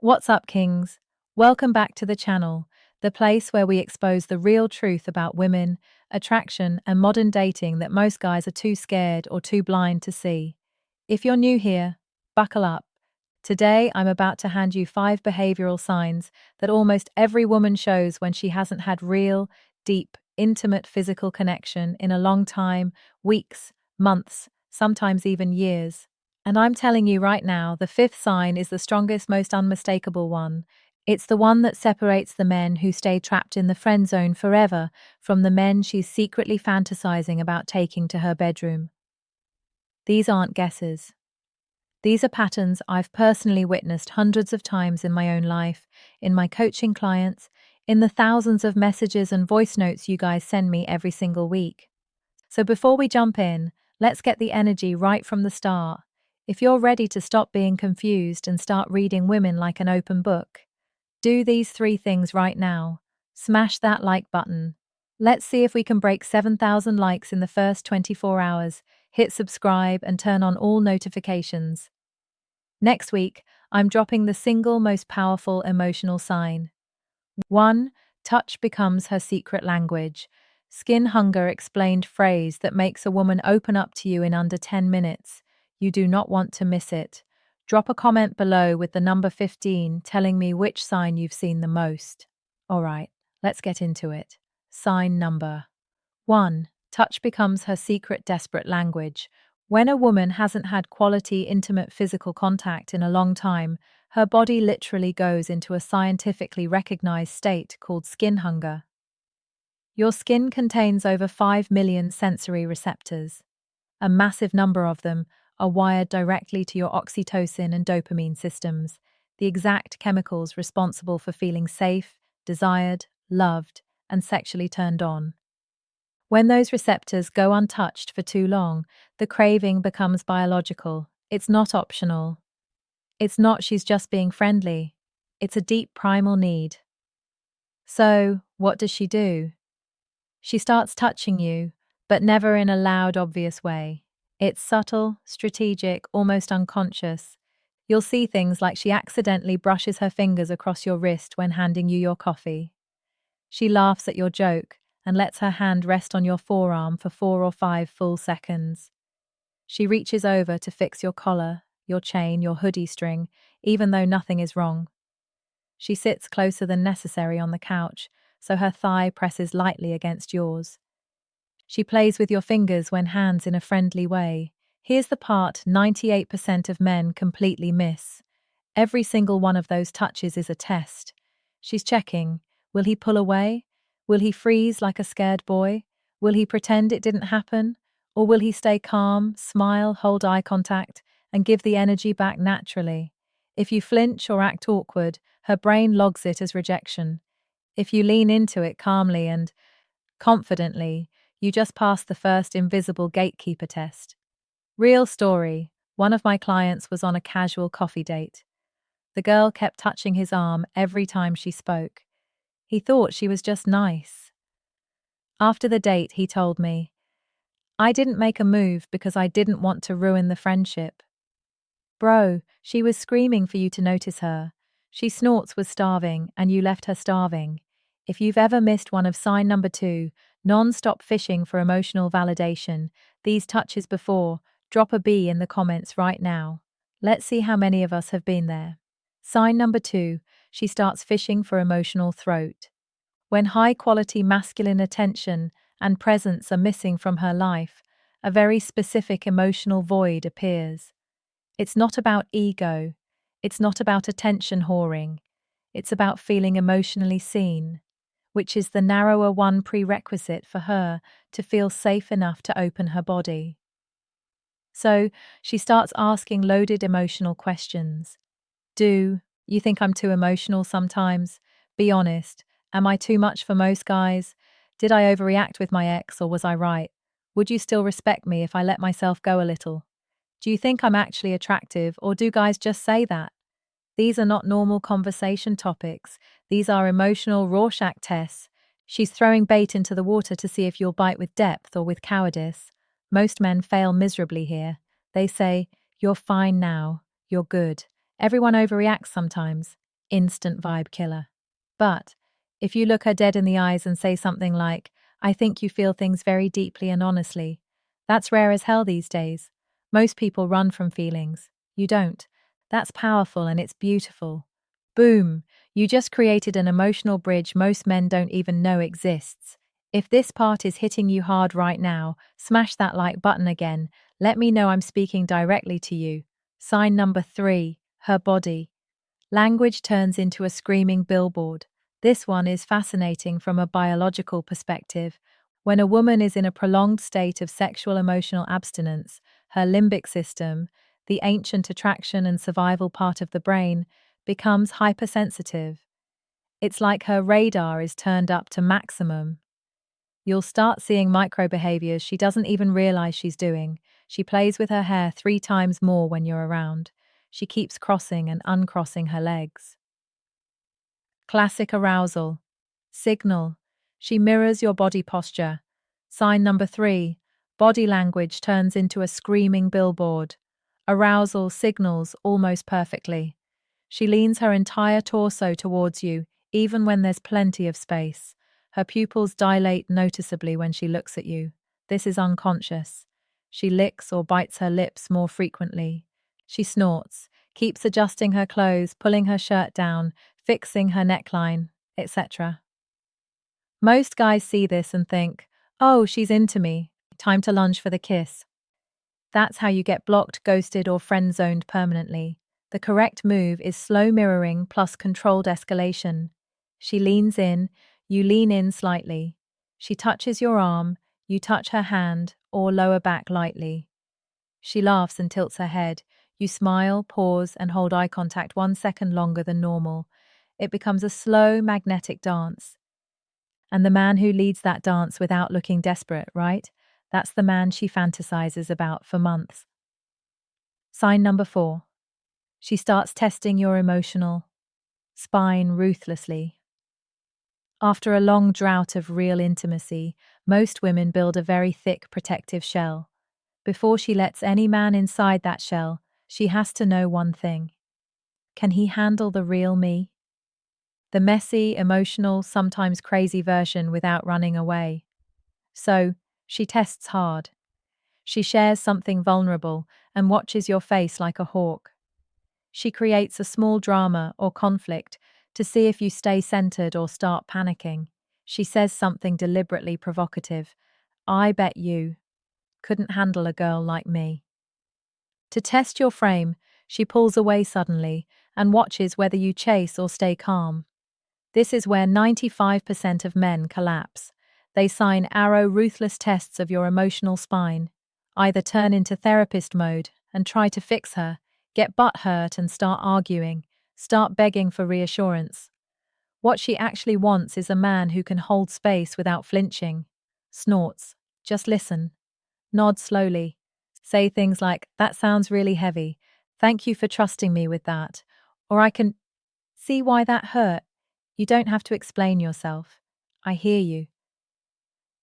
What's up, Kings? Welcome back to the channel, the place where we expose the real truth about women, attraction, and modern dating that most guys are too scared or too blind to see. If you're new here, buckle up. Today, I'm about to hand you 5 behavioral signs that almost every woman shows when she hasn't had real, deep, intimate physical connection in a long time, weeks, months, sometimes even years. And I'm telling you right now, the 5th sign is the strongest, most unmistakable one. It's the one that separates the men who stay trapped in the friend zone forever from the men she's secretly fantasizing about taking to her bedroom. These aren't guesses. These are patterns I've personally witnessed hundreds of times in my own life, in my coaching clients, in the thousands of messages and voice notes you guys send me every single week. So before we jump in, let's get the energy right from the start. If you're ready to stop being confused and start reading women like an open book, do these 3 things right now. Smash that like button. Let's see if we can break 7,000 likes in the first 24 hours. Hit subscribe and turn on all notifications. Next week, I'm dropping the single most powerful emotional sign. 1. Touch becomes her secret language. Skin hunger explained phrase that makes a woman open up to you in under 10 minutes. You do not want to miss it. Drop a comment below with the number 15 telling me which sign you've seen the most. Alright, let's get into it. Sign number 1. Touch becomes her secret desperate language. When a woman hasn't had quality, intimate physical contact in a long time, her body literally goes into a scientifically recognized state called skin hunger. Your skin contains over 5 million sensory receptors. A massive number of them are wired directly to your oxytocin and dopamine systems, the exact chemicals responsible for feeling safe, desired, loved, and sexually turned on. When those receptors go untouched for too long, the craving becomes biological. It's not optional. It's not she's just being friendly. It's a deep primal need. So, what does she do? She starts touching you, but never in a loud, obvious way. It's subtle, strategic, almost unconscious. You'll see things like she accidentally brushes her fingers across your wrist when handing you your coffee. She laughs at your joke and lets her hand rest on your forearm for 4 or 5 full seconds. She reaches over to fix your collar, your chain, your hoodie string, even though nothing is wrong. She sits closer than necessary on the couch, so her thigh presses lightly against yours. She plays with your fingers when hands in a friendly way. Here's the part 98% of men completely miss. Every single one of those touches is a test. She's checking. Will he pull away? Will he freeze like a scared boy? Will he pretend it didn't happen? Or will he stay calm, smile, hold eye contact, and give the energy back naturally? If you flinch or act awkward, her brain logs it as rejection. If you lean into it calmly and confidently, you just passed the first invisible gatekeeper test. Real story. One of my clients was on a casual coffee date. The girl kept touching his arm every time she spoke. He thought she was just nice. After the date, he told me, "I didn't make a move because I didn't want to ruin the friendship." Bro, she was screaming for you to notice her. She snorts was starving, and you left her starving. If you've ever missed one of sign number 2, non-stop fishing for emotional validation, these touches before, drop a B in the comments right now. Let's see how many of us have been there. Sign number 2, she starts fishing for emotional throat. When high-quality masculine attention and presence are missing from her life, a very specific emotional void appears. It's not about ego. It's not about attention whoring. It's about feeling emotionally seen, which is the narrower one prerequisite for her to feel safe enough to open her body. So she starts asking loaded emotional questions. Do you think I'm too emotional sometimes? Be honest. Am I too much for most guys? Did I overreact with my ex, or was I right? Would you still respect me if I let myself go a little? Do you think I'm actually attractive, or do guys just say that? These are not normal conversation topics. These are emotional Rorschach tests. She's throwing bait into the water to see if you'll bite with depth or with cowardice. Most men fail miserably here. They say, "You're fine now. You're good." Everyone overreacts sometimes. instant vibe killer. But if you look her dead in the eyes and say something like, I think you feel things very deeply and honestly, that's rare as hell these days. Most people run from feelings. You don't. That's powerful and it's beautiful. Boom! You just created an emotional bridge most men don't even know exists. If this part is hitting you hard right now, smash that like button again. Let me know I'm speaking directly to you. Sign number 3, her body. Language turns into a screaming billboard. This one is fascinating from a biological perspective. When a woman is in a prolonged state of sexual emotional abstinence, her limbic system, the ancient attraction and survival part of the brain, becomes hypersensitive. It's like her radar is turned up to maximum. You'll start seeing micro behaviors she doesn't even realize she's doing. She plays with her hair 3 times more when you're around. She keeps crossing and uncrossing her legs. Classic arousal. Signal. She mirrors your body posture. Sign number 3. Body language turns into a screaming billboard. Arousal signals almost perfectly. She leans her entire torso towards you, even when there's plenty of space. Her pupils dilate noticeably when she looks at you. This is unconscious. She licks or bites her lips more frequently. She snorts, keeps adjusting her clothes, pulling her shirt down, fixing her neckline, etc. Most guys see this and think, oh, she's into me. Time to lunge for the kiss. That's how you get blocked, ghosted, or friend-zoned permanently. The correct move is slow mirroring plus controlled escalation. She leans in, you lean in slightly. She touches your arm, you touch her hand, or lower back lightly. She laughs and tilts her head. You smile, pause, and hold eye contact 1 second longer than normal. It becomes a slow, magnetic dance. And the man who leads that dance without looking desperate, right? That's the man she fantasizes about for months. Sign number 4. She starts testing your emotional spine ruthlessly. After a long drought of real intimacy, most women build a very thick protective shell. Before she lets any man inside that shell, she has to know one thing. Can he handle the real me? The messy, emotional, sometimes crazy version without running away. So, she tests hard. She shares something vulnerable and watches your face like a hawk. She creates a small drama or conflict to see if you stay centered or start panicking. She says something deliberately provocative. I bet you couldn't handle a girl like me. To test your frame, she pulls away suddenly and watches whether you chase or stay calm. This is where 95% of men collapse. They sign arrow ruthless tests of your emotional spine. Either turn into therapist mode and try to fix her, get butthurt and start arguing, start begging for reassurance. What she actually wants is a man who can hold space without flinching. Snorts. Just listen. Nod slowly. Say things like, that sounds really heavy. Thank you for trusting me with that. Or I can see why that hurt. You don't have to explain yourself. I hear you.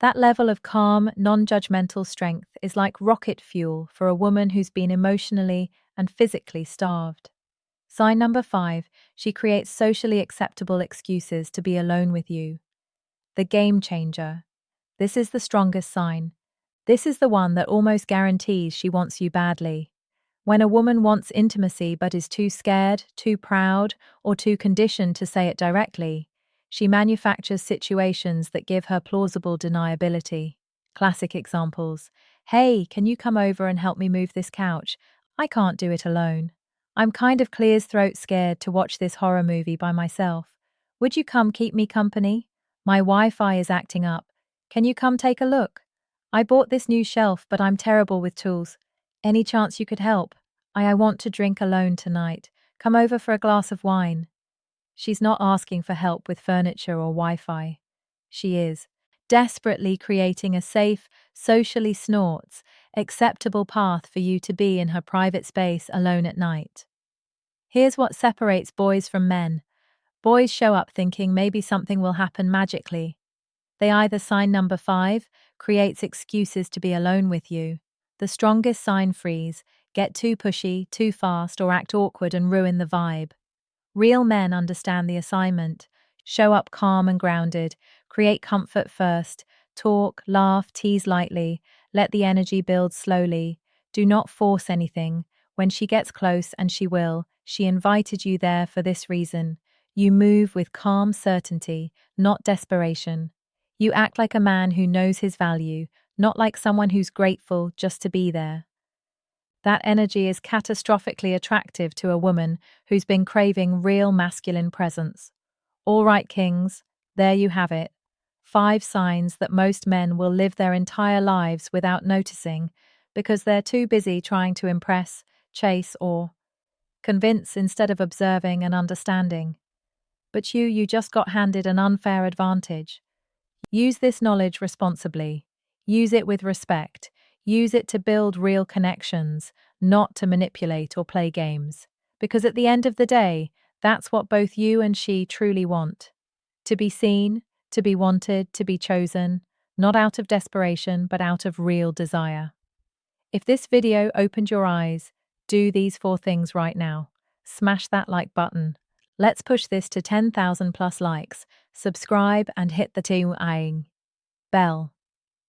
That level of calm, non-judgmental strength is like rocket fuel for a woman who's been emotionally and physically starved. Sign number 5, she creates socially acceptable excuses to be alone with you. The game changer. This is the strongest sign. This is the one that almost guarantees she wants you badly. When a woman wants intimacy but is too scared, too proud, or too conditioned to say it directly, she manufactures situations that give her plausible deniability. Classic examples. Hey, can you come over and help me move this couch? I can't do it alone. I'm kind of clear's throat scared to watch this horror movie by myself. Would you come keep me company? My Wi-Fi is acting up. Can you come take a look? I bought this new shelf, but I'm terrible with tools. Any chance you could help? I want to drink alone tonight. Come over for a glass of wine. She's not asking for help with furniture or Wi-Fi. She is desperately creating a safe, socially snorts, acceptable path for you to be in her private space alone at night. Here's what separates boys from men. Boys show up thinking maybe something will happen magically. They either sign number 5, creates excuses to be alone with you. The strongest sign freeze, get too pushy, too fast, or act awkward and ruin the vibe. Real men understand the assignment. Show up calm and grounded. Create comfort first. Talk, laugh, tease lightly. Let the energy build slowly. Do not force anything. When she gets close, and she will, she invited you there for this reason. You move with calm certainty, not desperation. You act like a man who knows his value, not like someone who's grateful just to be there. That energy is catastrophically attractive to a woman who's been craving real masculine presence. All right, kings, there you have it. 5 signs that most men will live their entire lives without noticing because they're too busy trying to impress, chase, or convince instead of observing and understanding. But you just got handed an unfair advantage. Use this knowledge responsibly. Use it with respect. Use it to build real connections, not to manipulate or play games. Because at the end of the day, that's what both you and she truly want. To be seen, to be wanted, to be chosen, not out of desperation, but out of real desire. If this video opened your eyes, do these 4 things right now. Smash that like button. Let's push this to 10,000 plus likes. Subscribe and hit the ting bell.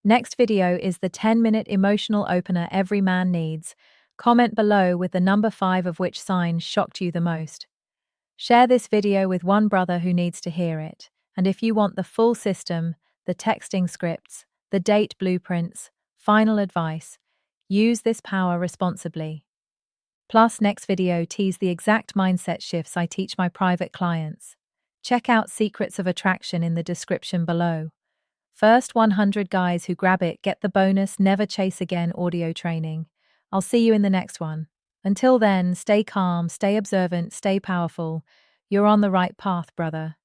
Next video is the 10-minute emotional opener every man needs. Comment below with the number 5 of which sign shocked you the most. Share this video with one brother who needs to hear it. And if you want the full system, the texting scripts, the date blueprints, final advice, use this power responsibly. Plus, next video tease the exact mindset shifts I teach my private clients. Check out Secrets of Attraction in the description below. First 100 guys who grab it get the bonus Never Chase Again audio training. I'll see you in the next one. Until then, stay calm, stay observant, stay powerful. You're on the right path, brother.